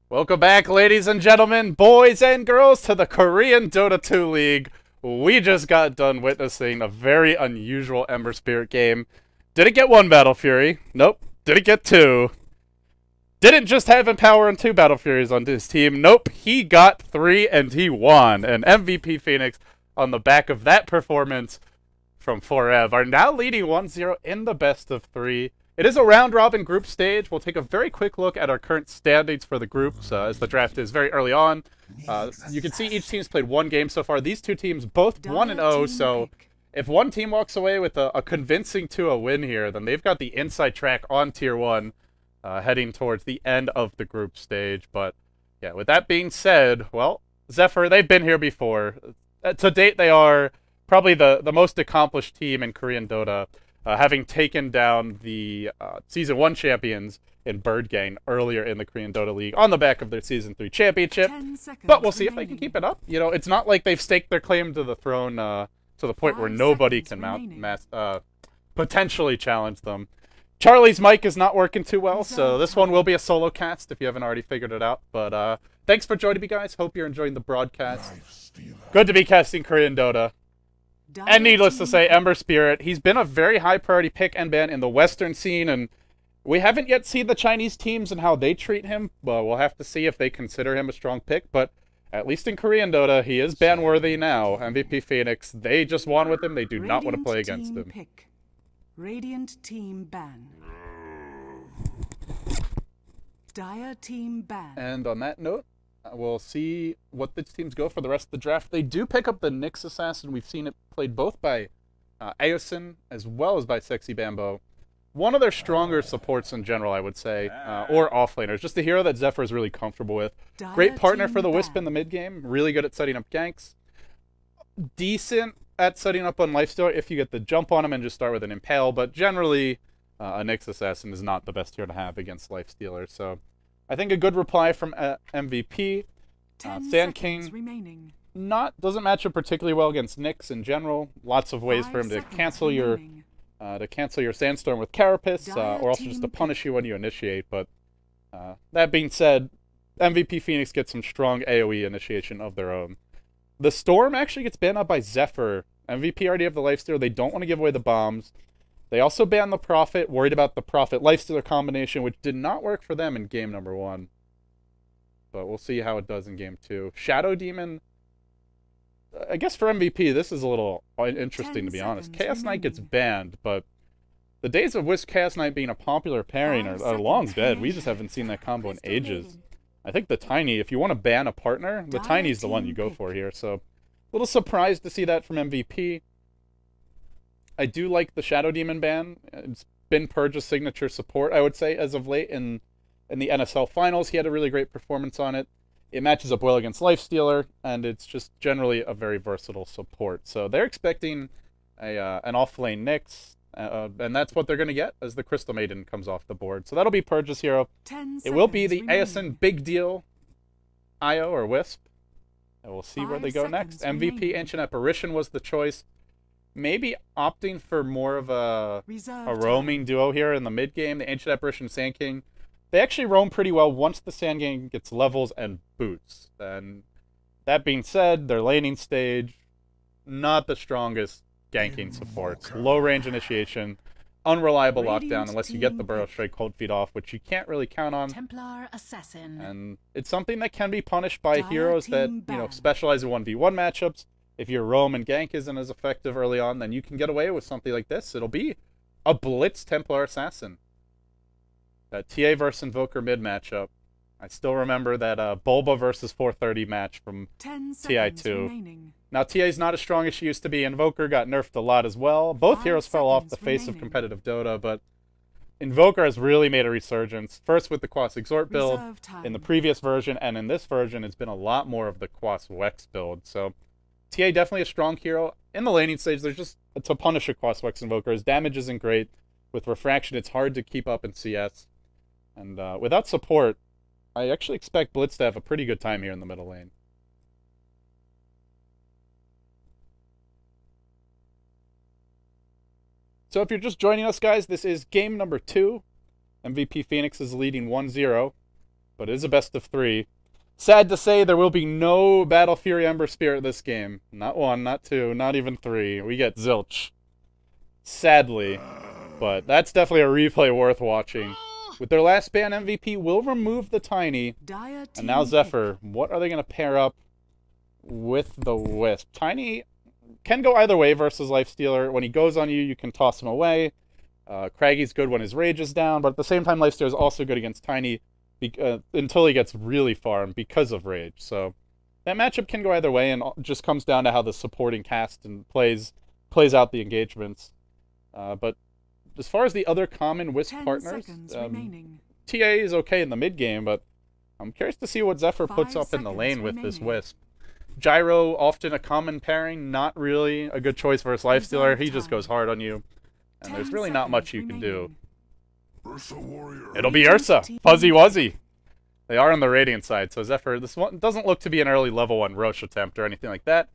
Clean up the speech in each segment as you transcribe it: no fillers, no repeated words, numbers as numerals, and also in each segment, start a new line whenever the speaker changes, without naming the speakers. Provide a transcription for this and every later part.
Welcome back, ladies and gentlemen, boys and girls, to the Korean Dota 2 League. We just got done witnessing a very unusual Ember Spirit game. Didn't get one Battle Fury. Nope. Didn't get two. Didn't just have Empower and two Battle Furies on his team. Nope. He got three and he won. And MVP Phoenix, on the back of that performance from Forev, are now leading 1-0 in the best of three. It is a round-robin group stage. We'll take a very quick look at our current standings for the groups, as the draft is very early on. You can see each team's played one game so far. These two teams both 1-0, so if one team walks away with a convincing 2-0 win here, then they've got the inside track on Tier 1, heading towards the end of the group stage. But, yeah, with that being said, well, Zephyr, they've been here before. To date, they are probably the most accomplished team in Korean Dota, having taken down the Season 1 champions in Bird Gang earlier in the Korean Dota League on the back of their Season 3 championship. But we'll see if they can keep it up. You know, it's not like they've staked their claim to the throne to the point where nobody can potentially challenge them. Charlie's mic is not working too well, so this one will be a solo cast if you haven't already figured it out. But thanks for joining me, guys. Hope you're enjoying the broadcast. Good to be casting Korean Dota. And needless to say, Ember Spirit, he's been a very high priority pick and ban in the Western scene, and we haven't yet seen the Chinese teams and how they treat him. Well, we'll have to see if they consider him a strong pick, but at least in Korean Dota, he is ban-worthy now. MVP Phoenix, they just won with him. They do not want to play against him.
Pick. Radiant team ban. Dire team ban.
And on that note, we'll see what the teams go for the rest of the draft. They do pick up the Nyx Assassin. We've seen it played both by Aosin as well as by Sexy Bambo. One of their stronger supports in general, I would say, or offlaners. Just a hero that Zephyr is really comfortable with. Great partner for the Wisp in the mid game. Really good at setting up ganks. Decent at setting up on lifesteal if you get the jump on him and just start with an Impale. But generally, a Nyx Assassin is not the best hero to have against lifestealers. So I think a good reply from MVP. Sand King doesn't match up particularly well against Nyx in general. Lots of ways for him to cancel your Sandstorm with Carapace, or also just to punish you when you initiate. But that being said, MVP Phoenix gets some strong AoE initiation of their own. The Storm actually gets banned out by Zephyr. MVP already have the lifesteal. They don't want to give away the bombs. They also banned the Prophet, worried about the Prophet lifestealer combination, which did not work for them in game number 1. But we'll see how it does in game 2. Shadow Demon, I guess for MVP, this is a little interesting to be honest. Chaos Knight gets banned, but the days of Wisp Chaos Knight being a popular pairing are long dead. We just haven't seen that combo in ages. I think the Tiny, if you want to ban a partner, the Tiny's the one you go for here. So, a little surprised to see that from MVP. I do like the Shadow Demon ban. It's been Purge's signature support, I would say, as of late in the NSL Finals. He had a really great performance on it. It matches up well against Lifestealer, and it's just generally a very versatile support. So they're expecting an off-lane Nyx, and that's what they're going to get as the Crystal Maiden comes off the board. So that'll be Purge's hero. It will be the Aosin Big Deal IO or Wisp. And we'll see where they go next. MVP Ancient Apparition was the choice. Maybe opting for more of a roaming duo here in the mid game. The Ancient Apparition Sand King, they actually roam pretty well once the Sand King gets levels and boots. And that being said, their laning stage, not the strongest ganking supports. Low range initiation, unreliable lockdown unless you get the Burrow Strike Cold Feet off, which you can't really count on.
Templar Assassin.
And it's something that can be punished by heroes that, specialize in 1v1 matchups. If your roam and gank isn't as effective early on, then you can get away with something like this. It'll be a Blitz Templar Assassin. That TA versus Invoker mid matchup. I still remember that Bulba versus 430 match from TI2. Now, TA is not as strong as she used to be. Invoker got nerfed a lot as well. Both heroes fell off the face of competitive Dota, but Invoker has really made a resurgence. First with the Quas Exhort build in the previous version, and in this version, it's been a lot more of the Quas Wex build. So TA definitely a strong hero. In the laning stage, there's just to punish a Quas Wex Invoker. His damage isn't great. With Refraction, it's hard to keep up in CS. And without support, I actually expect Blitz to have a pretty good time here in the middle lane. So if you're just joining us, guys, this is game number 2. MVP Phoenix is leading 1-0. but it is a best of 3. Sad to say, there will be no Battle Fury Ember Spirit this game. Not 1, not 2, not even 3. We get zilch. Sadly. But that's definitely a replay worth watching. With their last ban, MVP will remove the Tiny. And now Zephyr. What are they going to pair up with the Wisp? Tiny can go either way versus Lifestealer. When he goes on you, you can toss him away. Craggy's good when his rage is down, but at the same time, Lifestealer is also good against Tiny until he gets really far because of rage. So that matchup can go either way, and just comes down to how the supporting cast and plays out the engagements. But as far as the other common Wisp partners, TA is okay in the mid game, but I'm curious to see what Zephyr puts up in the lane with this Wisp. Gyro, often a common pairing, not really a good choice versus Lifestealer. He just goes hard on you, and there's really not much you can do. It'll be Ursa, Fuzzy Wuzzy. They are on the Radiant side, so Zephyr, this one doesn't look to be an early level 1 Roche attempt or anything like that.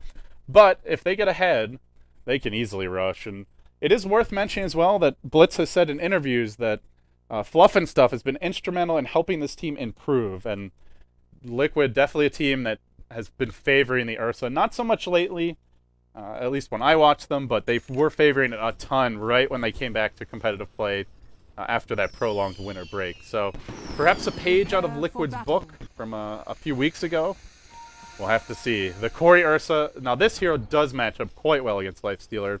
But if they get ahead, they can easily rush. And it is worth mentioning as well that Blitz has said in interviews that Fluff and Stuff has been instrumental in helping this team improve. And Liquid, definitely a team that has been favoring the Ursa. Not so much lately, at least when I watched them, but they were favoring it a ton right when they came back to competitive play after that prolonged winter break. So perhaps a page out of Liquid's book from a few weeks ago. We'll have to see. The Corey Ursa, now this hero does match up quite well against Lifestealer.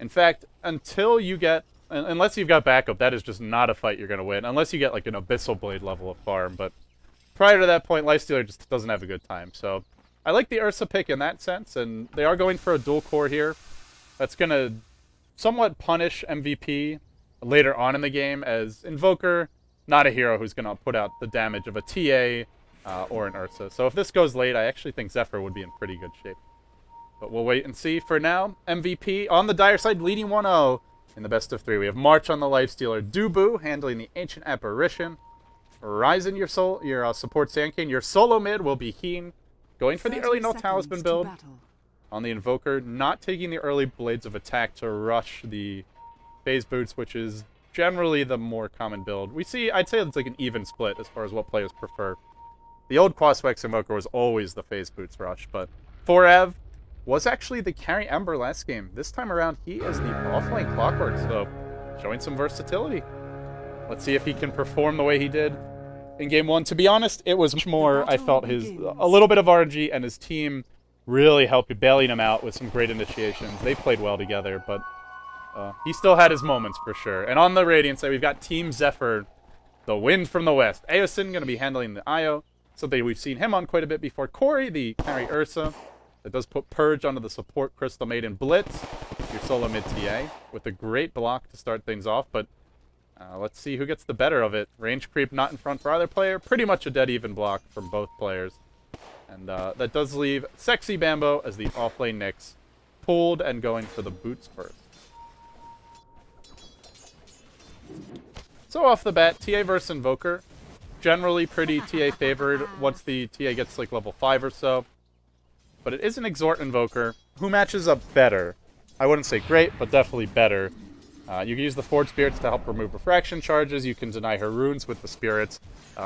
In fact, until you get, unless you've got backup, that is just not a fight you're going to win, unless you get like an Abyssal Blade level of farm. But prior to that point, Lifestealer just doesn't have a good time. So I like the Ursa pick in that sense, and they are going for a dual core here. That's going to somewhat punish MVP later on in the game, as Invoker, not a hero who's going to put out the damage of a TA or an Ursa. So if this goes late, I actually think Zephyr would be in pretty good shape. But we'll wait and see. For now, MVP on the Dire side, leading 1-0 in the best of 3. We have March on the Lifestealer, Dubu handling the Ancient Apparition, Ryzen your support Sandcane, your solo mid will be Heen, going for the early No Talisman build on the Invoker, not taking the early Blades of Attack to rush the Phase Boots, which is generally the more common build. I'd say it's like an even split as far as what players prefer. The old Quaswex Invoker was always the Phase Boots rush, but Forev was actually the carry Ember last game. This time around, he is the offlane Clockwork, so showing some versatility. Let's see if he can perform the way he did in Game 1. To be honest, it was much more, I felt, a little bit of RNG, and his team really helped bailing him out with some great initiations. They played well together, but he still had his moments for sure. And on the Radiant side, we've got Team Zephyr, the Wind from the West. Aosin going to be handling the IO, something we've seen him on quite a bit before. Corey, the carry Ursa, that does put Purge onto the support Crystal Maiden Blitz, your solo mid TA, with a great block to start things off. But let's see who gets the better of it. Range creep not in front for either player. Pretty much a dead even block from both players. And that does leave Sexy Bambo as the offlane Nyx, pulled and going for the boots first. So off the bat, TA versus Invoker. Generally pretty TA favored once the TA gets like level 5 or so. But it is an Exhort Invoker who matches up better. I wouldn't say great, but definitely better. You can use the Forge Spirits to help remove refraction charges. You can deny her runes with the Spirits.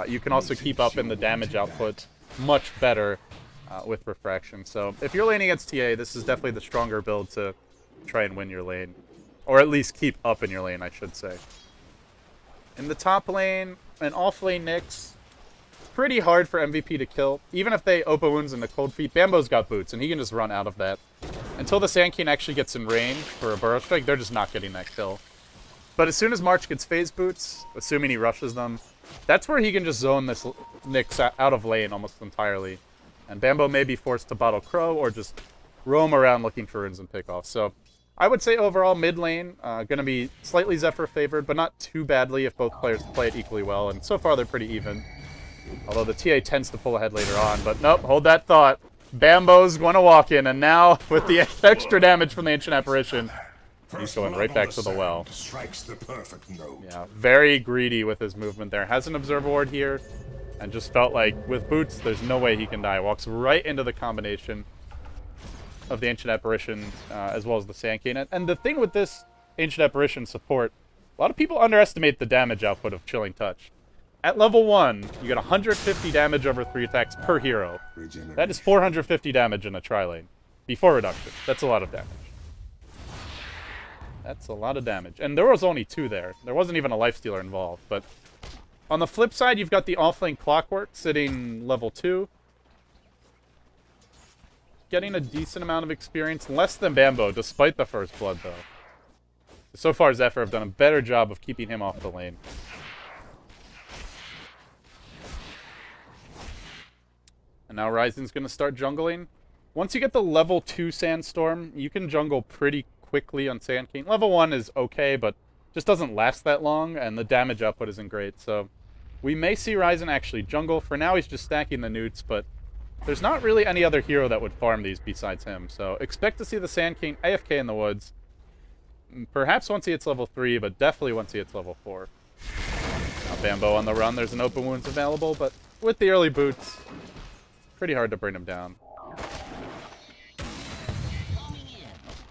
You can also keep up in the damage output much better with refraction. So if you're laning against TA, this is definitely the stronger build to try and win your lane. Or at least keep up in your lane, I should say. In the top lane, an off-lane Nyx, pretty hard for MVP to kill. Even if they open wounds into Cold Feet, Bambo's got boots, and he can just run out of that. Until the Sand King actually gets in range for a Burrow Strike, they're just not getting that kill. But as soon as March gets Phase Boots, assuming he rushes them, that's where he can just zone this Nyx out of lane almost entirely. And Bambo may be forced to bottle Crow or just roam around looking for runes and pickoffs. So I would say overall mid lane, going to be slightly Zephyr favored, but not too badly if both players play it equally well. And so far they're pretty even. Although the TA tends to pull ahead later on. But nope, hold that thought. Bambo's going to walk in, and now with the extra damage from the Ancient Apparition, he's going right back to the well. Yeah, very greedy with his movement there. Has an Observer Ward here, and just felt like with boots, there's no way he can die. Walks right into the combination of the Ancient Apparition as well as the Sand King. And the thing with this Ancient Apparition support, a lot of people underestimate the damage output of Chilling Touch. At level 1, you get 150 damage over 3 attacks per hero. That is 450 damage in a tri-lane. Before reduction. That's a lot of damage. That's a lot of damage. And there was only 2 there. There wasn't even a lifestealer involved. But on the flip side, you've got the offlane Clockwork sitting level 2. Getting a decent amount of experience. Less than Bambo, despite the first blood, though. So far, Zephyr have done a better job of keeping him off the lane. And now Ryzen's going to start jungling. Once you get the level 2 Sandstorm, you can jungle pretty quickly on Sand King. Level 1 is okay, but just doesn't last that long, and the damage output isn't great. So we may see Ryzen actually jungle. For now, he's just stacking the newts, but there's not really any other hero that would farm these besides him. So expect to see the Sand King AFK in the woods. Perhaps once he hits level 3, but definitely once he hits level 4. Now Bambo on the run. There's an open wounds available, but with the early boots, pretty hard to bring him down.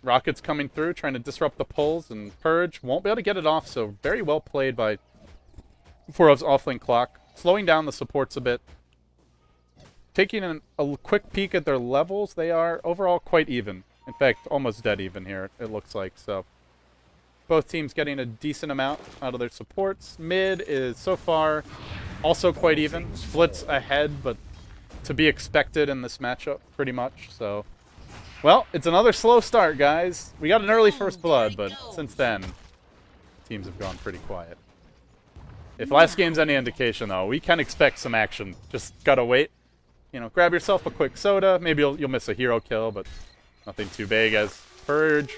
Rockets coming through, trying to disrupt the pulls, and Purge won't be able to get it off, so very well played by Furov's offlane Clock. Slowing down the supports a bit. Taking a quick peek at their levels, they are overall quite even. In fact, almost dead even here, it looks like. So both teams getting a decent amount out of their supports. Mid is so far also quite even. Splits ahead, but to be expected in this matchup, pretty much. So, well, it's another slow start, guys. We got an early first blood, but since then, teams have gone pretty quiet. If last game's any indication, though, we can expect some action. Just gotta wait. You know, grab yourself a quick soda. Maybe you'll miss a hero kill, but nothing too big, as Purge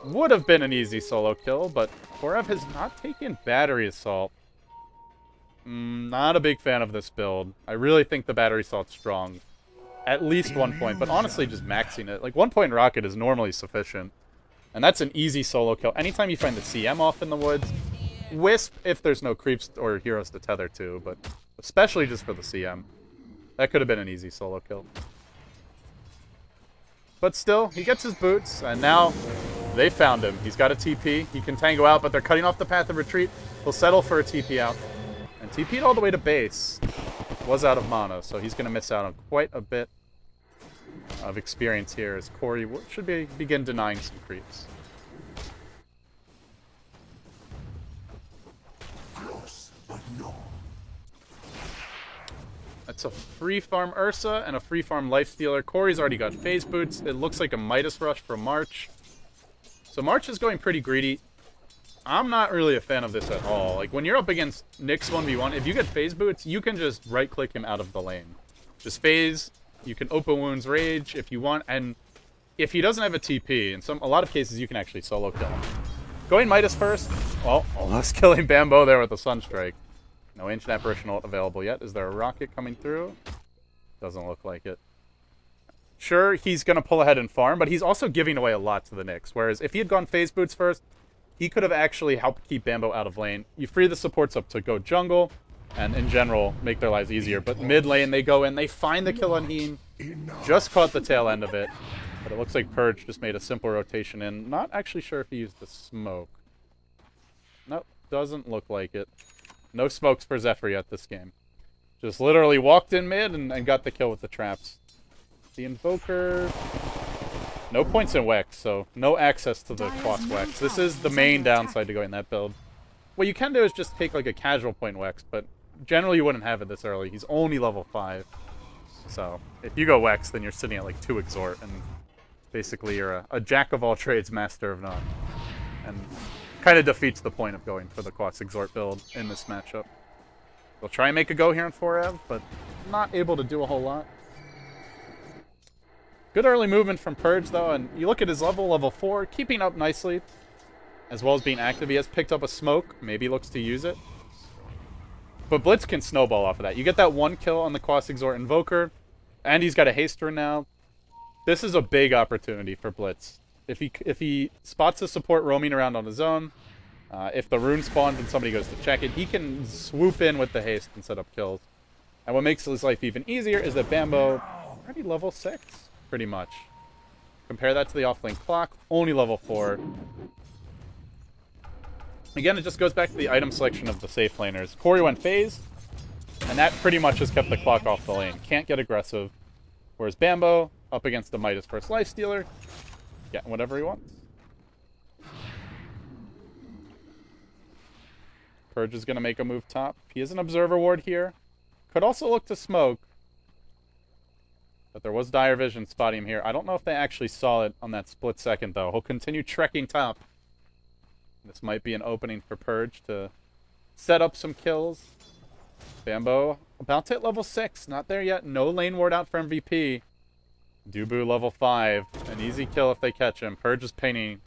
would have been an easy solo kill, but Forev has not taken Battery Assault. Not a big fan of this build. I really think the Battery Assault's strong. At least 1 point, but honestly just maxing it. Like, 1 point rocket is normally sufficient. And that's an easy solo kill. Anytime you find the CM off in the woods, Wisp if there's no creeps or heroes to tether to, but especially just for the CM. That could have been an easy solo kill. But still, he gets his boots, and now they found him. He's got a TP. He can tango out, but they're cutting off the path of retreat. He'll settle for a TP out. And TP'd all the way to base. Was out of mana, so he's going to miss out on quite a bit of experience here, as Corey should begin denying some creeps. That's a free farm Ursa and a free farm Lifestealer. Corey's already got phase boots. It looks like a Midas Rush for March. So March is going pretty greedy. I'm not really a fan of this at all. Like, when you're up against Nyx 1v1, if you get phase boots, you can just right-click him out of the lane. Just phase, you can open wounds rage if you want, and if he doesn't have a TP, in a lot of cases you can actually solo kill him. Going Midas first, well, almost killing Bambo there with a Sunstrike. No Ancient Apparition ult available yet. Is there a rocket coming through? Doesn't look like it. Sure, he's going to pull ahead and farm, but he's also giving away a lot to the Nyx. Whereas if he had gone phase boots first, he could have actually helped keep Bambo out of lane. You free the supports up to go jungle, and in general, make their lives easier. But mid lane, they go in, they find the kill on Heen. Just caught the tail end of it. But it looks like Purge just made a simple rotation in. Not actually sure if he used the smoke. Nope, doesn't look like it. No smokes for Zephyr yet this game. Just literally walked in mid and got the kill with the traps. The Invoker... No points in Wex, so no access to the Quas Wex. This is the main downside to going that build. What you can do is just take like a casual point Wex, but generally you wouldn't have it this early. He's only level 5. So if you go Wex, then you're sitting at like 2 Exhort, and basically you're a jack of all trades, master of none. And kind of defeats the point of going for the Quas Exhort build in this matchup. They'll try and make a go here on 4Ev, but not able to do a whole lot. Good early movement from Purge, though, and you look at his level 4, keeping up nicely, as well as being active. He has picked up a smoke, maybe looks to use it. But Blitz can snowball off of that. You get that 1 kill on the Quas Exhort Invoker, and he's got a haste rune now. This is a big opportunity for Blitz. If he spots a support roaming around on his own, if the rune spawns and somebody goes to check it, he can swoop in with the haste and set up kills. And what makes his life even easier is that Bambo, already level 6, pretty much. Compare that to the offlane Clock, only level 4. Again, it just goes back to the item selection of the safe laners. Corey went phase, and that pretty much has kept the clock off the lane. Can't get aggressive. Whereas Bambo, up against the Midas first lifestealer, getting whatever he wants. Purge is going to make a move top. He is an observer ward here. Could also look to smoke. But there was dire vision spotting him here. I don't know if they actually saw it on that split second, though. He'll continue trekking top. This might be an opening for Purge to set up some kills. Bambo about to hit level 6. Not there yet. No lane ward out for MVP. Dubu level 5. An easy kill if they catch him. Purge is painting.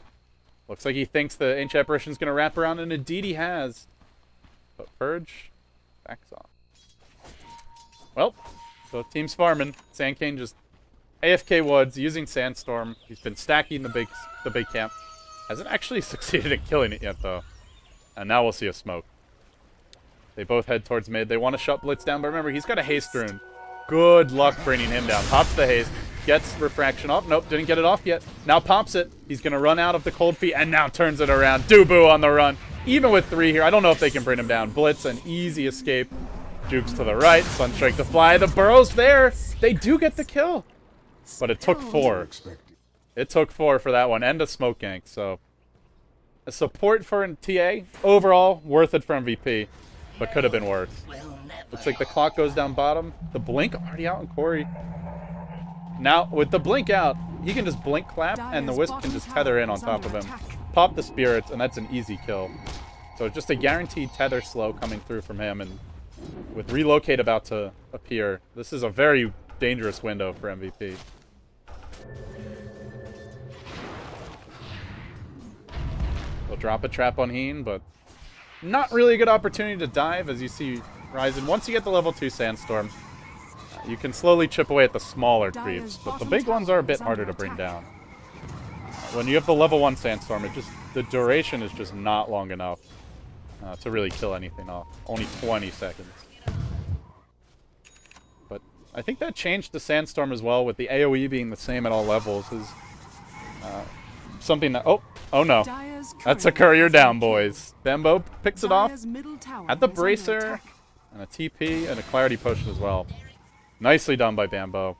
Looks like he thinks the Ancient Apparition is going to wrap around, and indeed he has. But Purge backs off. Well, so team's farming. Sandcane just AFK Woods using Sandstorm. He's been stacking the big camp. Hasn't actually succeeded in killing it yet, though. And now we'll see a smoke. They both head towards mid. They want to shut Blitz down, but remember, he's got a haste rune. Good luck bringing him down. Pops the haste. Gets refraction off. Nope, didn't get it off yet. Now pops it. He's going to run out of the cold feet, and now turns it around. Dubu on the run. Even with 3 here, I don't know if they can bring him down. Blitz, an easy escape. Jukes to the right. Sunstrike to fly. The burrow's there. They do get the kill. But it took 4. It took 4 for that one. And a smoke gank. So, a support for TA. Overall, worth it for MVP. But could have been worse. Looks like the clock goes down bottom. The blink already out on Corey. Now, with the blink out, he can just blink clap, and the Wisp can just tether in on top of him. Pop the spirits, and that's an easy kill. So just a guaranteed tether slow coming through from him, and with relocate about to appear, this is a very dangerous window for MVP. They'll drop a trap on Heen, but not really a good opportunity to dive, as you see Ryzen. Once you get the level 2 Sandstorm, you can slowly chip away at the smaller creeps, but the big ones are a bit harder to bring down. When you have the level 1 Sandstorm, the duration is just not long enough to really kill anything off. Only 20 seconds. But I think that changed the Sandstorm as well, with the AoE being the same at all levels, is something that... Oh no. That's a courier down, boys. Bambo picks it off. At the bracer, and a TP, and a clarity potion as well. Nicely done by Bambo.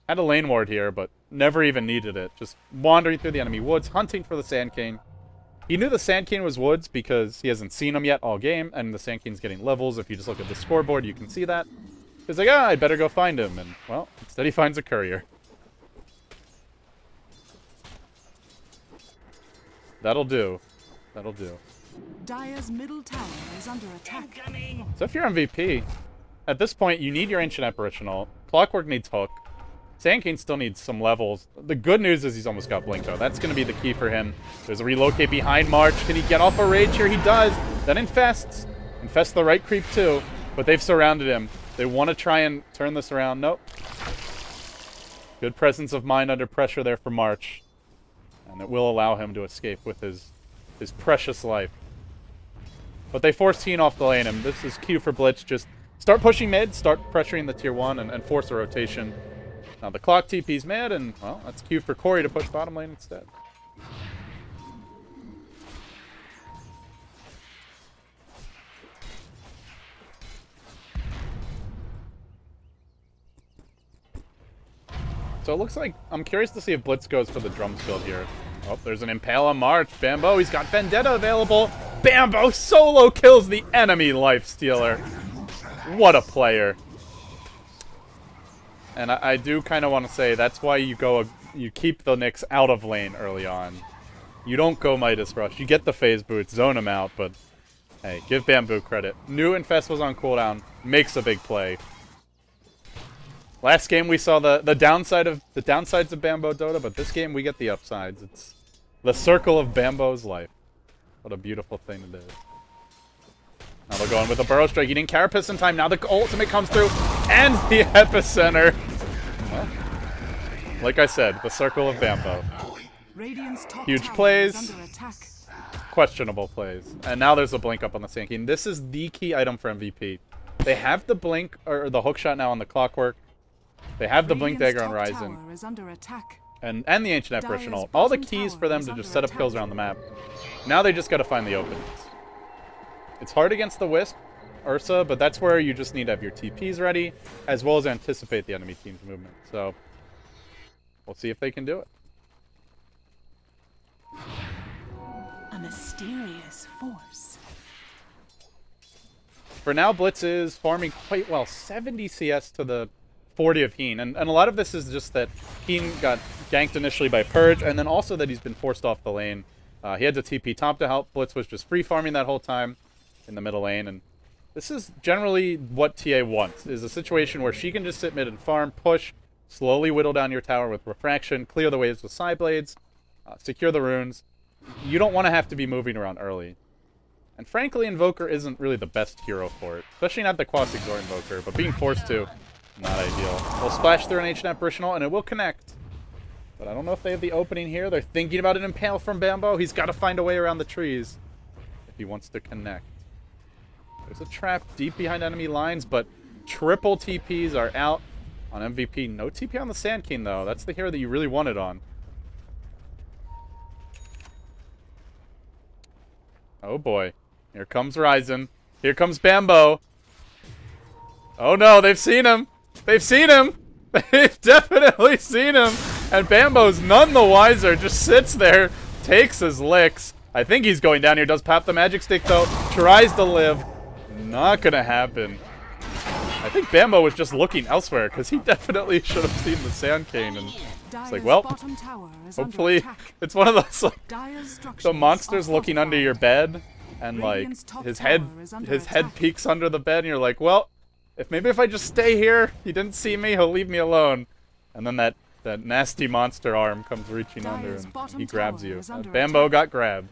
Had a lane ward here, but never even needed it. Just wandering through the enemy woods, hunting for the Sand King. He knew the Sand King was woods because he hasn't seen him yet all game, and the Sand King's getting levels. If you just look at the scoreboard, you can see that. He's like, I'd better go find him. And, well, instead he finds a courier. That'll do. That'll do.
Dire's middle tower is under attack.
So if you're MVP, at this point, you need your Ancient Apparitional. Clockwork needs Hook. Sand King still needs some levels. The good news is he's almost got Blink, though. That's going to be the key for him. There's a relocate behind March. Can he get off a rage here? He does. Then Infests. Infests the right creep, too. But they've surrounded him. They want to try and turn this around. Nope. Good presence of mind under pressure there for March. And it will allow him to escape with his precious life. But they force Heen off the lane, and this is Q for Blitz. Just start pushing mid, start pressuring the tier 1, and force a rotation. Now the clock TP's mid, and, well, that's Q for Corey to push bottom lane instead. So it looks like, I'm curious to see if Blitz goes for the drums build here. Oh, there's an Impale on March. Bambo, he's got Vendetta available. Bambo solo kills the enemy Lifestealer. What a player. And I do kind of want to say that's why you keep the Nyx out of lane early on. You don't go Midas Rush. You get the phase boots, zone him out, but hey, give Bamboo credit. New Infest was on cooldown, makes a big play. Last game we saw the downsides of Bambo Dota, but this game we get the upsides. It's the circle of Bambo's life. What a beautiful thing it is. Now they're going with a Burrow Strike, eating Carapace in time. Now the ultimate comes through, and the Epicenter. Well, like I said, the circle of Bambo. Huge plays, questionable plays. And now there's a blink up on the Sand King. This is the key item for MVP. They have the blink, or the hookshot now on the Clockwork. They have the Blink Dagger on Ryzen. And the Ancient Apparitional. All the keys for them to just set up kills around the map. Now they just gotta find the openings. It's hard against the Wisp, Ursa, but that's where you just need to have your TPs ready, as well as anticipate the enemy team's movement. So, we'll see if they can do it.
A mysterious force.
For now, Blitz is farming quite well. 70 CS to the 40 of Heen. And a lot of this is just that Heen got ganked initially by Purge, and then also that he's been forced off the lane. He had to TP top to help. Blitz was just free farming that whole time in the middle lane. And this is generally what TA wants, is a situation where she can just sit mid and farm, push, slowly whittle down your tower with Refraction, clear the waves with Side Blades, secure the runes. You don't want to have to be moving around early. And frankly, Invoker isn't really the best hero for it. Especially not the Quasixor Invoker, but being forced to, not ideal. We'll splash through an H-Net Brishnal, and it will connect. But I don't know if they have the opening here. They're thinking about an Impale from Bambo. He's got to find a way around the trees if he wants to connect. There's a trap deep behind enemy lines, but triple TPs are out on MVP. No TP on the Sand King, though. That's the hero that you really wanted on. Oh, boy. Here comes Ryzen. Here comes Bambo. Oh, no. They've seen him. They've seen him. They've definitely seen him. And Bambo's none the wiser. Just sits there, takes his licks. I think he's going down here. Does pop the magic stick, though. Tries to live. Not going to happen. I think Bambo was just looking elsewhere, because he definitely should have seen the Sand Cane. And it's like, well, hopefully it's one of those, like, the monster's looking under your bed, and, like, his head peeks under the bed, and you're like, well, maybe if I just stay here, he didn't see me, he'll leave me alone. And then that nasty monster arm comes reaching under, and he grabs you. Bambo got grabbed.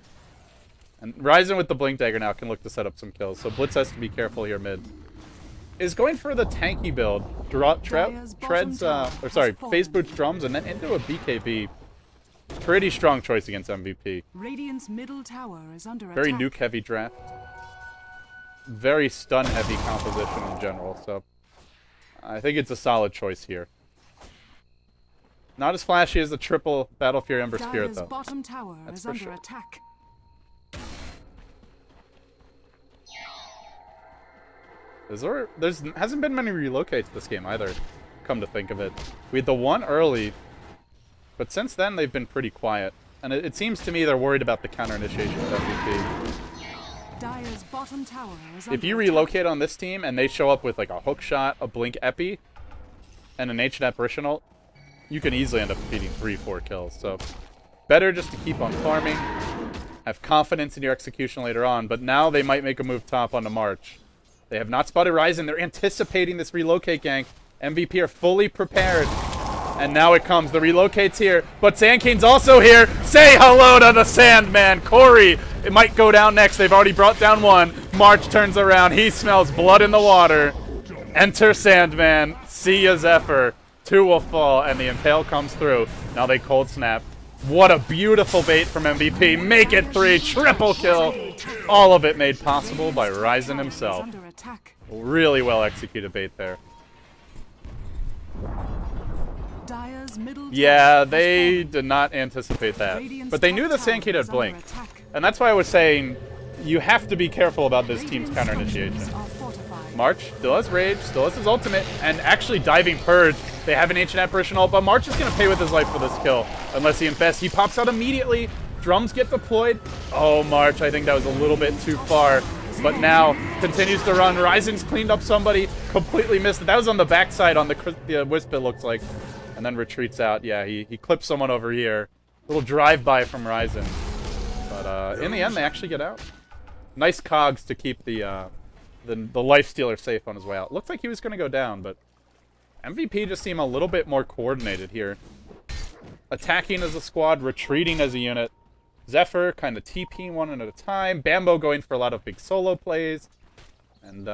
And Ryzen with the Blink Dagger now can look to set up some kills, so Blitz has to be careful here mid. Is going for the tanky build. Phase boots drums and then into a BKB. Pretty strong choice against MVP.
Radiant's middle tower is under
Very
attack.
nuke heavy draft. Very stun heavy composition in general, so I think it's a solid choice here. Not as flashy as the triple Battle Fury Ember Spirit, though.
Bottom tower
That's
is
for
under
sure.
attack.
Hasn't been many relocates this game either, come to think of it. We had the one early, but since then they've been pretty quiet. And it seems to me they're worried about the counter initiation of MVP.
Dire's bottom tower is
If you relocate on this team and they show up with like a hook shot, a blink epi, and an H-Net Brishnal, you can easily end up beating 3-4 kills. So better just to keep on farming, have confidence in your execution later on, but now they might make a move top onto March. They have not spotted Ryzen. They're anticipating this relocate gank. MVP are fully prepared. And now it comes. The relocate's here. But Sand King's also here. Say hello to the Sandman. Corey, it might go down next. They've already brought down one. March turns around. He smells blood in the water. Enter Sandman. See ya, Zephyr. 2 will fall, and the Impale comes through. Now they cold snap. What a beautiful bait from MVP. Make it 3. Triple kill. All of it made possible by Ryzen himself. Really well executed bait there. Yeah, they did not anticipate that. But they knew the Sand King had blinked. And that's why I was saying you have to be careful about this team's counter initiation. March still has Rage, still has his ultimate, and actually diving Purge. They have an Ancient Apparition ult, but March is going to pay with his life for this kill. Unless he infests. He pops out immediately. Drums get deployed. Oh, March, I think that was a little bit too far. But now continues to run. Ryzen's cleaned up somebody. Completely missed it. That was on the backside on the Wisp, it looks like. And then retreats out. Yeah, he clips someone over here. Little drive-by from Ryzen. But in the end, they actually get out. Nice cogs to keep the Lifestealer safe on his way out. Looked like he was going to go down, but MVP just seemed a little bit more coordinated here. Attacking as a squad, retreating as a unit. Zephyr kind of TPing one at a time. Bambo going for a lot of big solo plays. And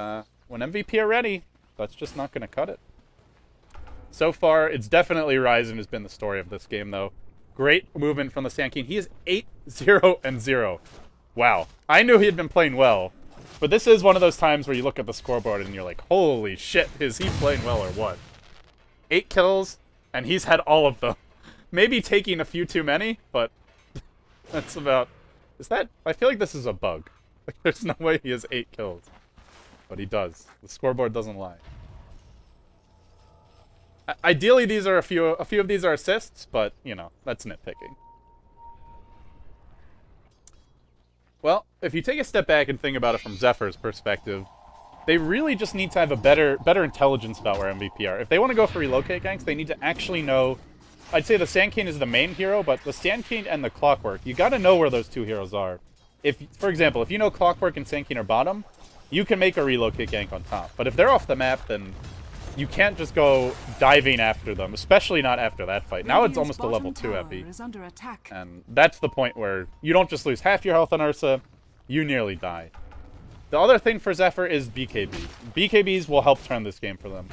when MVP are ready, that's just not going to cut it. So far, it's definitely Ryzen has been the story of this game, though. Great movement from the Sand King. He is 8-0-0. Wow. I knew he had been playing well. But this is one of those times where you look at the scoreboard and you're like, holy shit, is he playing well or what? 8 kills, and he's had all of them. Maybe taking a few too many, but that's about... Is that... I feel like this is a bug. Like, there's no way he has 8 kills. But he does. The scoreboard doesn't lie. Ideally, these are a few of these are assists, but, you know, that's nitpicking. Well, if you take a step back and think about it from Zephyr's perspective, they really just need to have a better intelligence about where MVP are. If they want to go for relocate ganks, they need to actually know... I'd say the Sand King is the main hero, but the Sand King and the Clockwork, you gotta know where those 2 heroes are. If, for example, if you know Clockwork and Sand King are bottom, you can make a relocate gank on top. But if they're off the map, then you can't just go diving after them, especially not after that fight. Now it's almost a level 2 epi. And that's the point where you don't just lose half your health on Ursa, you nearly die. The other thing for Zephyr is BKB. BKBs will help turn this game for them.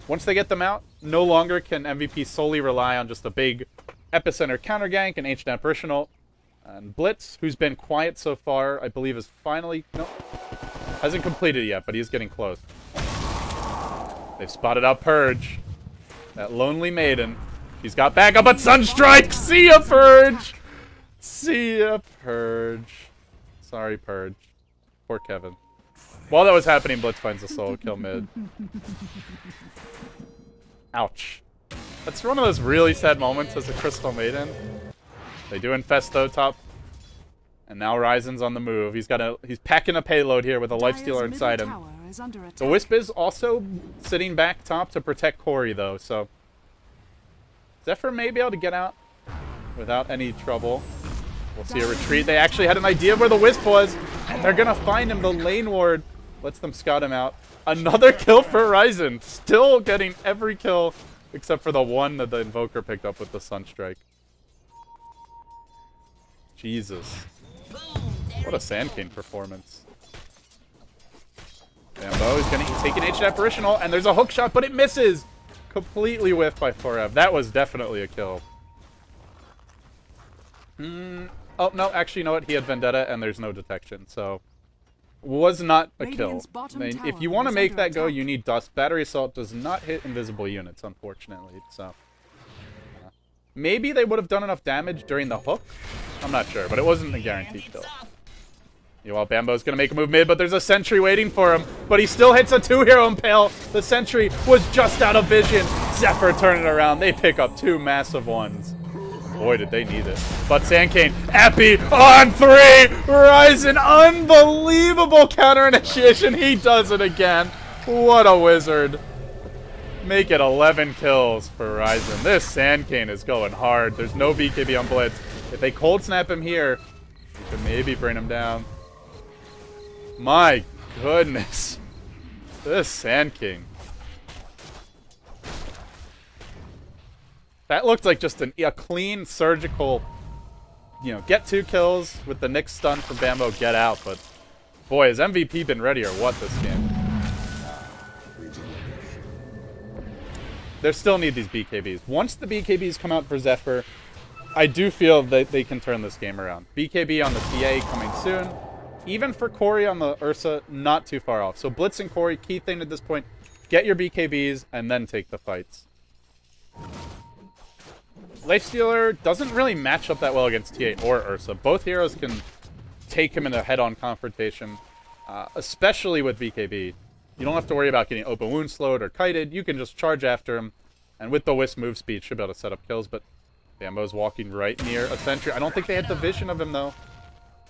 Once they get them out, no longer can MVP solely rely on just a big epicenter counter gank and ancient apparition. And Blitz, who's been quiet so far, I believe is finally... Nope. Hasn't completed yet, but he's getting close. They've spotted out Purge. That lonely maiden. He's got backup, but Sunstrike! See ya, Purge! See ya, Purge. Sorry, Purge. Poor Kevin. While that was happening, Blitz finds a solo kill mid. Ouch. That's one of those really sad moments as a Crystal Maiden. They do infest though top. And now Ryzen's on the move. He's packing a payload here with a Lifestealer inside him. The Wisp is also sitting back top to protect Corey though, so Zephyr may be able to get out without any trouble. We'll see a retreat. They actually had an idea of where the Wisp was, and they're gonna find him. The lane ward lets them scout him out. Another kill for Ryzen. Still getting every kill except for the one that the Invoker picked up with the Sunstrike. Jesus. What a Sand King performance. Bambo is going to take an Ancient Apparitional, and there's a hook shot, but it misses! Completely whiffed by Forev. That was definitely a kill. Oh, no, actually, you know what? He had Vendetta, and there's no detection, so... Was not a kill. If you want to make that go, you need Dust. Battery Assault does not hit invisible units, unfortunately, so... Maybe they would have done enough damage during the hook? I'm not sure, but it wasn't a guaranteed kill. Well, Bambo's gonna make a move mid, but there's a sentry waiting for him. But he still hits a 2-hero impale. The sentry was just out of vision. Zephyr turning around. They pick up 2 massive ones. Boy, did they need it. But Sandcane, Epi on 3! Ryzen, unbelievable counter initiation. He does it again. What a wizard. Make it 11 kills for Ryzen. This Sandcane is going hard. There's no BKB on Blitz. If they cold snap him here, you can maybe bring him down. My goodness. This Sand King. That looked like just a clean, surgical, you know, get 2 kills with the Nyx stun from Bambo, get out. But, boy, has MVP been ready or what this game? They still need these BKBs. Once the BKBs come out for Zephyr, I do feel that they can turn this game around. BKB on the TA coming soon. Even for Corey on the Ursa, not too far off. So Blitz and Corey, key thing at this point, get your BKBs and then take the fights. Lifestealer doesn't really match up that well against TA or Ursa. Both heroes can take him in a head-on confrontation, especially with BKB. You don't have to worry about getting open wound slowed or kited. You can just charge after him, and with the Wisp move speed, should be able to set up kills, but Bambo's walking right near a sentry. I don't think they had the vision of him, though.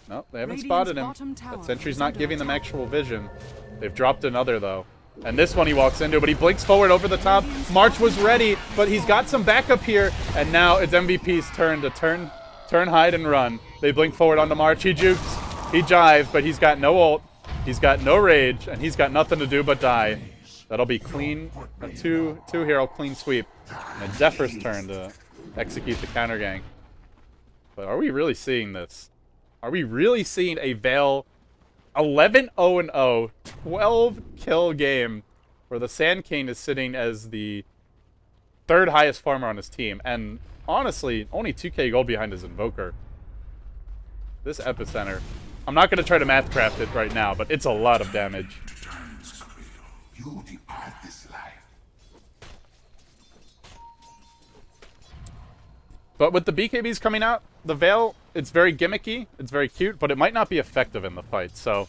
No, they haven't spotted him. That sentry's not giving them actual vision. They've dropped another, though. And this one he walks into, but he blinks forward over the top. March was ready, but he's got some backup here, and now it's MVP's turn to turn, hide, and run. They blink forward onto March. He jukes, he jives, but he's got no ult. He's got no rage, and he's got nothing to do but die. That'll be clean, a two-hero clean sweep. And it's Zephyr's turn to execute the counter gang. But are we really seeing this? Are we really seeing a Vale 11-0-0, 12-kill game where the Sand King is sitting as the 3rd highest farmer on his team? And honestly, only 2k gold behind his Invoker. This Epicenter, I'm not going to try to math craft it right now, but it's a lot of damage. But with the BKBs coming out, the Veil, it's very gimmicky, it's very cute, but it might not be effective in the fight. So,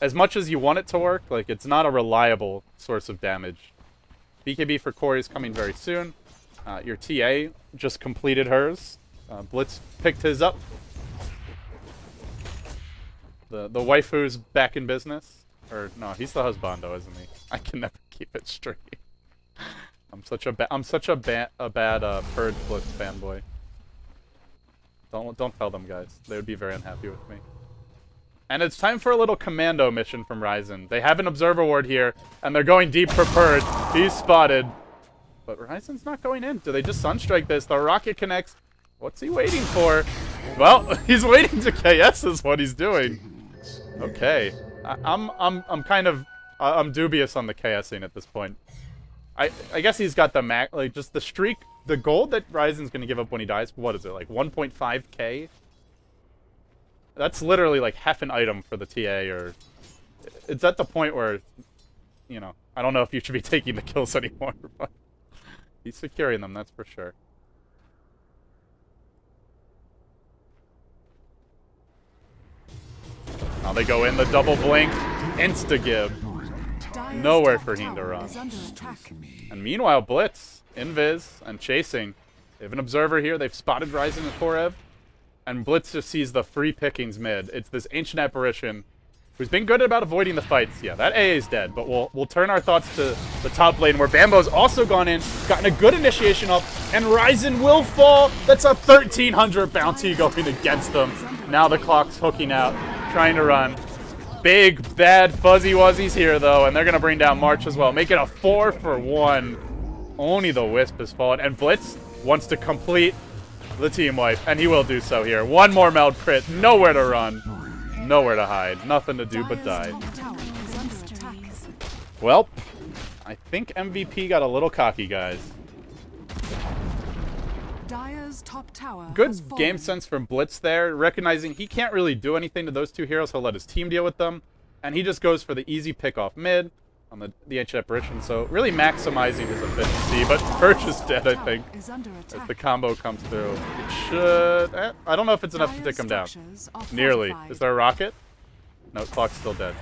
as much as you want it to work, like, it's not a reliable source of damage. BKB for Corey is coming very soon. Your TA just completed hers. Blitz picked his up. The waifu's back in business. Or, no, he's the husbando, isn't he? I can never keep it straight. I'm such a bad Purge Blitz fanboy. Don't tell them, guys. They would be very unhappy with me. And it's time for a little commando mission from Ryzen. They have an observer ward here, and they're going deep for Purge. He's spotted. But Ryzen's not going in. Do they just Sunstrike this? The rocket connects. What's he waiting for? Well, he's waiting to KS is what he's doing. Okay. I'm kind of I'm dubious on the KSing at this point. I guess he's got the like just the streak, the gold that Ryzen's gonna give up when he dies. What is it, like 1.5k? That's literally like half an item for the TA, or it's at the point where, you know, I don't know if you should be taking the kills anymore, but he's securing them, that's for sure. Now they go in the double blink, insta-gib. Nowhere for him to run. And meanwhile, Blitz, Invis, and chasing. They have an observer here. They've spotted Ryzen and Korev. And Blitz just sees the free pickings mid. It's this ancient apparition who's been good about avoiding the fights. Yeah, that AA is dead, but we'll turn our thoughts to the top lane where Bambo's also gone in, gotten a good initiation up, and Ryzen will fall. That's a 1,300 bounty going against them. Now the clock's hooking out, trying to run. Big, bad Fuzzy Wuzzies here, though, and they're going to bring down March as well. Make it a 4-for-1. Only the Wisp has fallen, and Blitz wants to complete the team wipe, and he will do so here. One more meld crit, nowhere to run, nowhere to hide, nothing to do but die. Well, I think MVP got a little cocky, guys. Good game sense from Blitz there, recognizing he can't really do anything to those two heroes. He'll let his team deal with them, and he just goes for the easy pick off mid on the ancient apparition, so really maximizing his efficiency. But Purge is dead, I think, as the combo comes through. It should... I don't know if it's enough to take him down. Nearly. Is there a rocket? No, clock's still dead.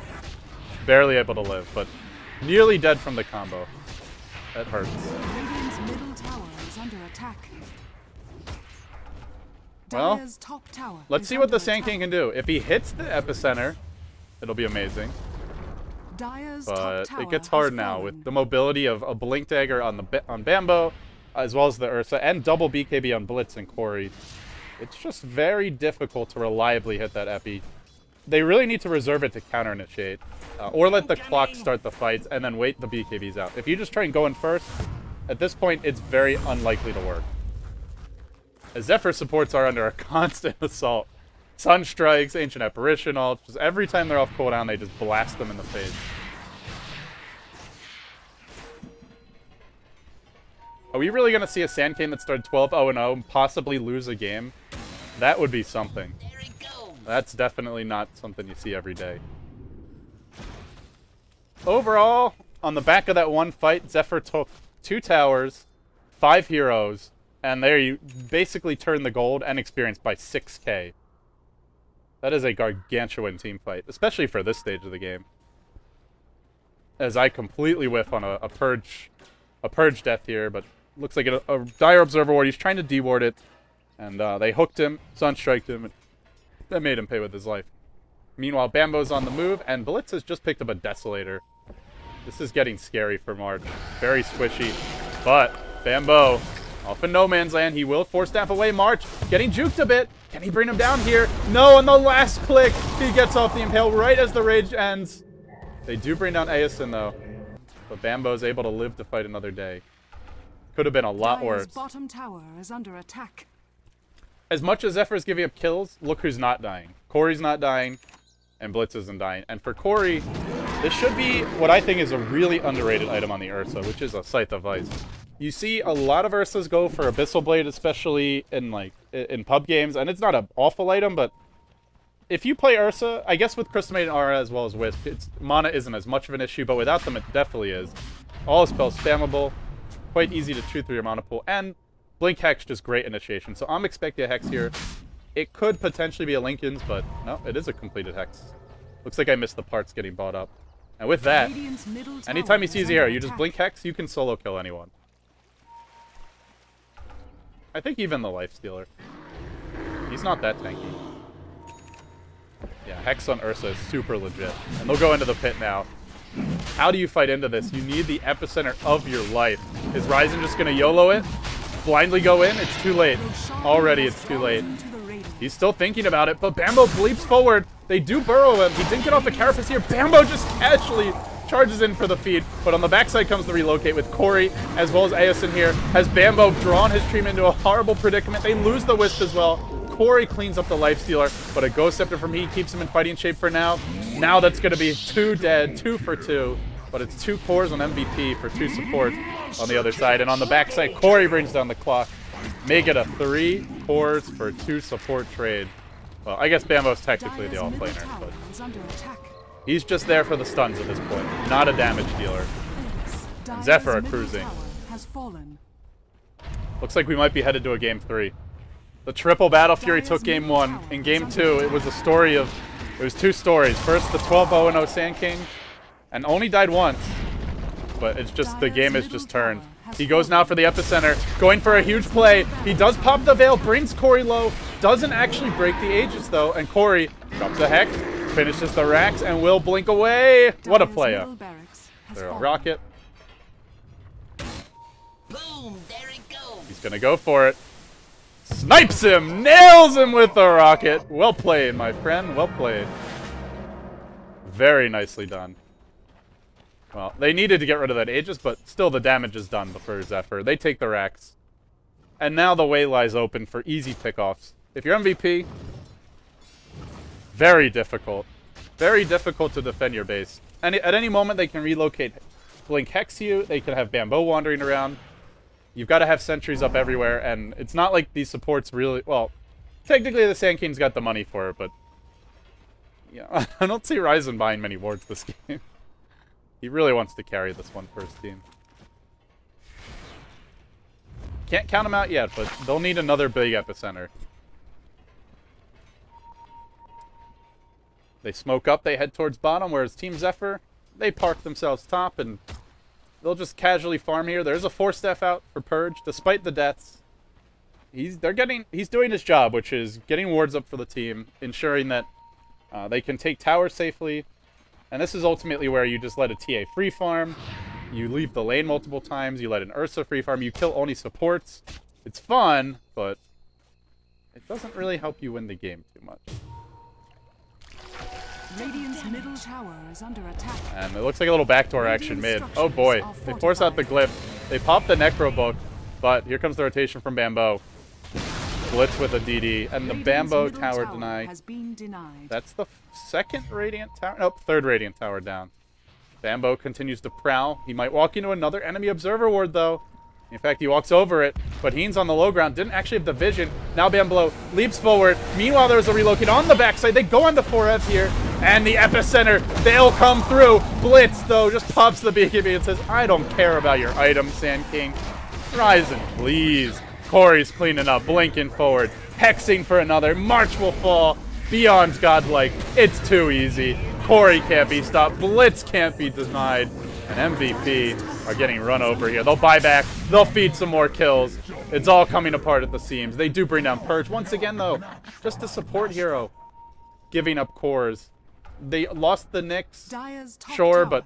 Barely able to live, but nearly dead from the combo. That hurts. Well, let's see what the Sand King can do. If he hits the epicenter, it'll be amazing. But it gets hard now with the mobility of a Blink Dagger on Bambo, as well as the Ursa, and double BKB on Blitz and Corey. It's just very difficult to reliably hit that epi. They really need to reserve it to counter-initiate, or let the clock start the fights and then wait the BKBs out. If you just try and go in first, at this point, it's very unlikely to work. As Zephyr supports are under a constant assault. Sunstrikes, Ancient Apparition, all just every time they're off cooldown, they just blast them in the face. Are we really going to see a Sand King that started 12-0-0 and possibly lose a game? That would be something. That's definitely not something you see every day. Overall, on the back of that one fight, Zephyr took 2 towers, 5 heroes, and there you basically turned the gold and experience by 6k. That is a gargantuan team fight, especially for this stage of the game. As I completely whiff on a purge death here, but looks like a Dire Observer Ward. He's trying to deward it, and they hooked him, Sunstriked him, and that made him pay with his life. Meanwhile, Bambo's on the move, and Blitz has just picked up a Desolator. This is getting scary for March. Very squishy, but Bambo off in no man's land. He will force staff away. March getting juked a bit. Can he bring him down here? No, on the last click, he gets off the Impale right as the rage ends. They do bring down Aeson, though. But Bambo's able to live to fight another day. Could have been a lot worse.
Bottom tower is under attack.
As much as Zephyr's giving up kills, look who's not dying. Corey's not dying, and Blitz isn't dying. And for Corey, this should be what I think is a really underrated item on the Ursa, which is a Scythe of Ice. You see a lot of Ursas go for Abyssal Blade, especially in pub games, and it's not an awful item, but if you play Ursa, I guess with Crystal Maiden Aura as well as Wisp, mana isn't as much of an issue, but without them it definitely is. All spells spammable, quite easy to chew through your mana pool, and Blink Hex, just great initiation. So I'm expecting a Hex here. It could potentially be a Lincoln's, but no, it is a completed Hex. Looks like I missed the parts getting bought up. And with that, anytime he sees the hero, you just Blink Hex, you can solo kill anyone. I think even the Lifestealer. He's not that tanky. Yeah, Hex on Ursa is super legit. And they'll go into the pit now. How do you fight into this? You need the epicenter of your life. Is Ryzen just going to YOLO it? Blindly go in? It's too late. Already it's too late. He's still thinking about it, but Bambo leaps forward. They do burrow him. He didn't get off the carapace here. Bambo just casually charges in for the feed, but on the backside comes the relocate with Corey, as well as Aosin here. Has Bambo drawn his team into a horrible predicament? They lose the Wisp as well. Corey cleans up the Lifestealer, but a Ghost Scepter from he keeps him in fighting shape for now. Now that's going to be 2 dead, 2 for 2, but it's 2 cores on MVP for 2 supports on the other side. And on the backside, Corey brings down the clock. Make it a 3 cores for 2 support trade. Well, I guess Bambo's technically the all-planer, but he's just there for the stuns at this point, not a damage dealer. And Zephyr are cruising. Looks like we might be headed to a Game 3. The triple Battle Fury took Game 1. In Game 2, it was a story of... It was 2 stories. First, the 12-0-0 Sand King, and only died once. But it's just... The game is just turned. He goes now for the epicenter, going for a huge play. He does pop the Veil, brings Corey low. Doesn't actually break the Aegis, though. And Corey drops a Hex, finishes the racks, and will blink away. What a play-up. There a rocket.
Boom, there it goes.
He's gonna go for it. Snipes him! Nails him with the rocket! Well played, my friend. Well played. Very nicely done. Well, they needed to get rid of that Aegis, but still the damage is done for Zephyr. They take the racks. And now the way lies open for easy pickoffs. If you're MVP, very difficult. Very difficult to defend your base. And at any moment, they can relocate Blink Hex you. They can have Bambo wandering around. You've got to have sentries up everywhere, and it's not like these supports really... Well, technically the Sand King's got the money for it, but... Yeah, I don't see Ryzen buying many wards this game. He really wants to carry this one for his team. Can't count him out yet, but they'll need another big epicenter. They smoke up, they head towards bottom, whereas Team Zephyr, they park themselves top, and... They'll just casually farm here. There's a Force Staff out for Purge, despite the deaths. He's doing his job, which is getting wards up for the team, ensuring that they can take towers safely. And this is ultimately where you just let a TA free farm. You leave the lane multiple times. You let an Ursa free farm. You kill only supports. It's fun, but it doesn't really help you win the game too much.
Radiant's middle tower is under attack.
And it looks like a little backdoor action mid. Oh boy, they force out the Glyph. They pop the Necro Book, but here comes the rotation from Bambo. Blitz with a DD, and the Bambo tower denied. That's the second Radiant tower? Nope, third Radiant tower down. Bambo continues to prowl. He might walk into another enemy observer ward, though. In fact, he walks over it, but Heen's on the low ground. Didn't actually have the vision. Now Bambo leaps forward. Meanwhile, there's a relocate on the backside. They go on the 4F here, and the epicenter, they'll come through. Blitz, though, just pops the BKB and says, I don't care about your item, Sand King. Ryzen, please. Corey's cleaning up, blinking forward, hexing for another. March will fall. Beyond godlike. It's too easy. Corey can't be stopped. Blitz can't be denied. And MVP are getting run over here. They'll buy back. They'll feed some more kills. It's all coming apart at the seams. They do bring down Purge. Once again, though, just a support hero. Giving up cores. They lost the Nyx. Sure, but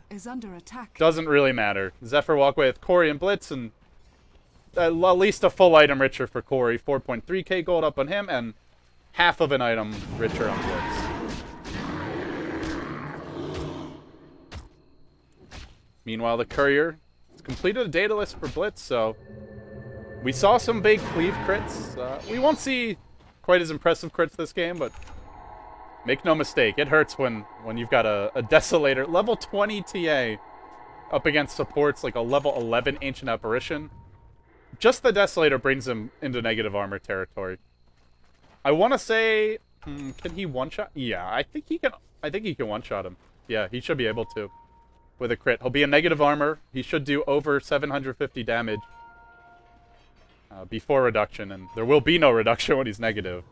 doesn't really matter. Zephyr walk away with Corey and Blitz, and at least a full item richer for Corey. 4.3k gold up on him, and half of an item richer on Blitz. Meanwhile, the Courier has completed a data list for Blitz, so we saw some big cleave crits. We won't see quite as impressive crits this game, but make no mistake, it hurts when you've got a Desolator, level 20 TA, up against supports like a level 11 Ancient Apparition. Just the Desolator brings him into negative armor territory. I want to say, can he one-shot? Yeah, I think he can one-shot him. Yeah, he should be able to. With a crit. He'll be in negative armor. He should do over 750 damage. before reduction, and there will be no reduction when he's negative.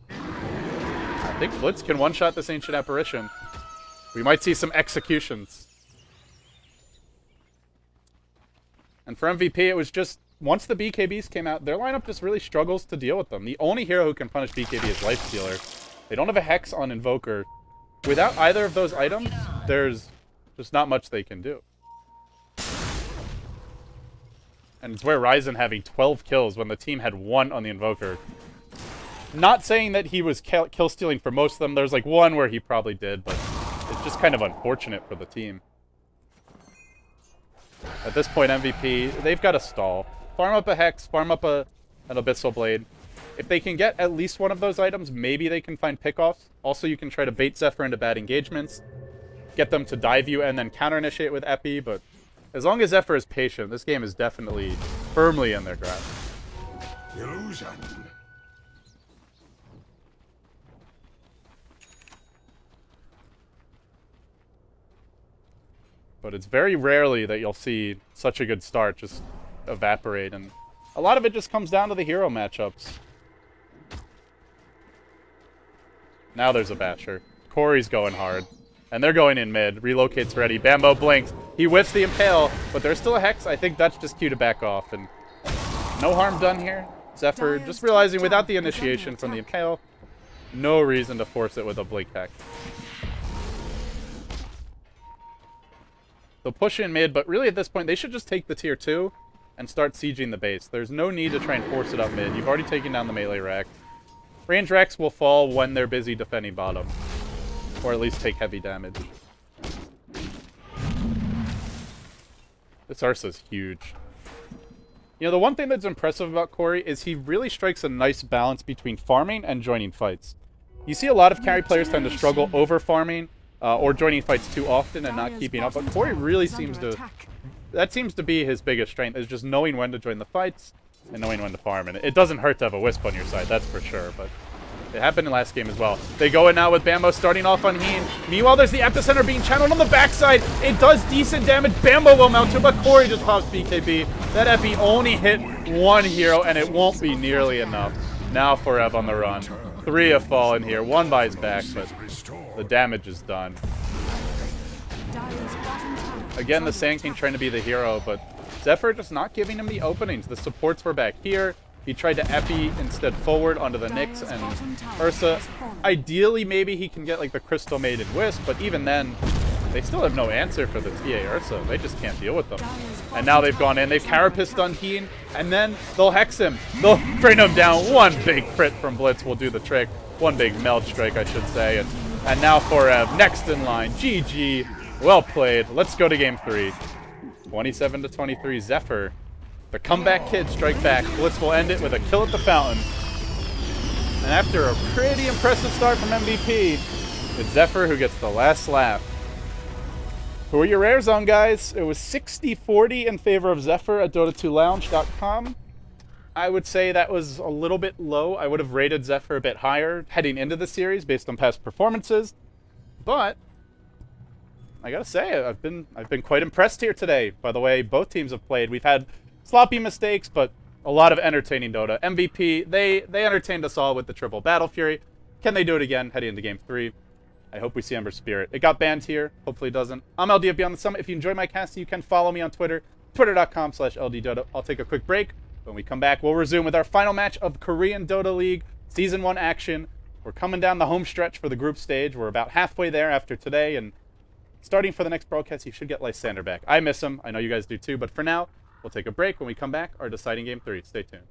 I think Blitz can one-shot this Ancient Apparition. We might see some executions. And for MVP, it was just, once the BKBs came out, their lineup just really struggles to deal with them. The only hero who can punish BKB is Lifestealer. They don't have a Hex on Invoker. Without either of those items, there's just not much they can do. And it's where Ryzen having 12 kills when the team had 1 on the Invoker. Not saying that he was kill stealing for most of them. There's like one where he probably did, but it's just kind of unfortunate for the team. At this point, MVP, they've got to stall. Farm up a Hex, farm up an Abyssal Blade. If they can get at least one of those items, maybe they can find pickoffs. Also, you can try to bait Zephyr into bad engagements. Get them to dive you and then counter-initiate with Epi, but as long as Zephyr is patient, this game is definitely firmly in their grasp.
Illusion.
But it's very rarely that you'll see such a good start just evaporate, and a lot of it just comes down to the hero matchups. Now there's a Basher. Corey's going hard. And they're going in mid. Relocate's ready. Bambo blinks. He whiffs the Impale, but there's still a Hex. I think that's just cue to back off. And no harm done here. Zephyr just realizing without the initiation from the Impale, no reason to force it with a Blink Hex. They'll push in mid, but really at this point, they should just take the tier 2 and start sieging the base. There's no need to try and force it up mid. You've already taken down the melee rack. Range racks will fall when they're busy defending bottom. Or at least take heavy damage. This Ursa's huge. You know, the one thing that's impressive about Corey is he really strikes a nice balance between farming and joining fights. You see a lot of carry players tend to struggle over farming or joining fights too often and not keeping up, but Corey really seems to... That seems to be his biggest strength, is just knowing when to join the fights and knowing when to farm. And it doesn't hurt to have a Wisp on your side, that's for sure, but... It happened in last game as well. They go in now with Bambo starting off on Heen. Meanwhile, there's the Epicenter being channeled on the backside. It does decent damage. Bambo will mount to, but Corey just pops BKB. That Epi only hit one hero, and it won't be nearly enough. Now Forev on the run. 3 have fallen here. 1 buys back, but the damage is done. Again, the Sand King trying to be the hero, but Zephyr just not giving him the openings. The supports were back here. He tried to Epi instead forward onto the Nyx and Ursa. Ideally, maybe he can get like the Crystal Maiden Wisp, but even then, they still have no answer for the TA Ursa. They just can't deal with them. And now they've gone in. They've Carapace on Heen, and then they'll Hex him. They'll bring him down. One big crit from Blitz will do the trick. One big melt strike, I should say. And now Forev, next in line. GG. Well played. Let's go to game 3. 27-23, Zephyr. The comeback kid strike back. Blitz will end it with a kill at the fountain. And after a pretty impressive start from MVP, it's Zephyr who gets the last laugh. Who are your rares on, guys? It was 60-40 in favor of Zephyr at Dota2Lounge.com. I would say that was a little bit low. I would have rated Zephyr a bit higher heading into the series based on past performances. But I gotta say, I've been quite impressed here today by the way both teams have played. We've had sloppy mistakes, but a lot of entertaining Dota. MVP, they entertained us all with the triple Battle Fury. Can they do it again heading into Game 3? I hope we see Ember Spirit. It got banned here. Hopefully it doesn't. I'm LD Beyond the Summit. If you enjoy my cast, you can follow me on Twitter, twitter.com/LDDota. I'll take a quick break. When we come back, we'll resume with our final match of Korean Dota League Season 1 action. We're coming down the home stretch for the group stage. We're about halfway there after today, and starting for the next broadcast, you should get Lysander back. I miss him. I know you guys do too, but for now, we'll take a break. When we come back, our deciding Game 3. Stay tuned.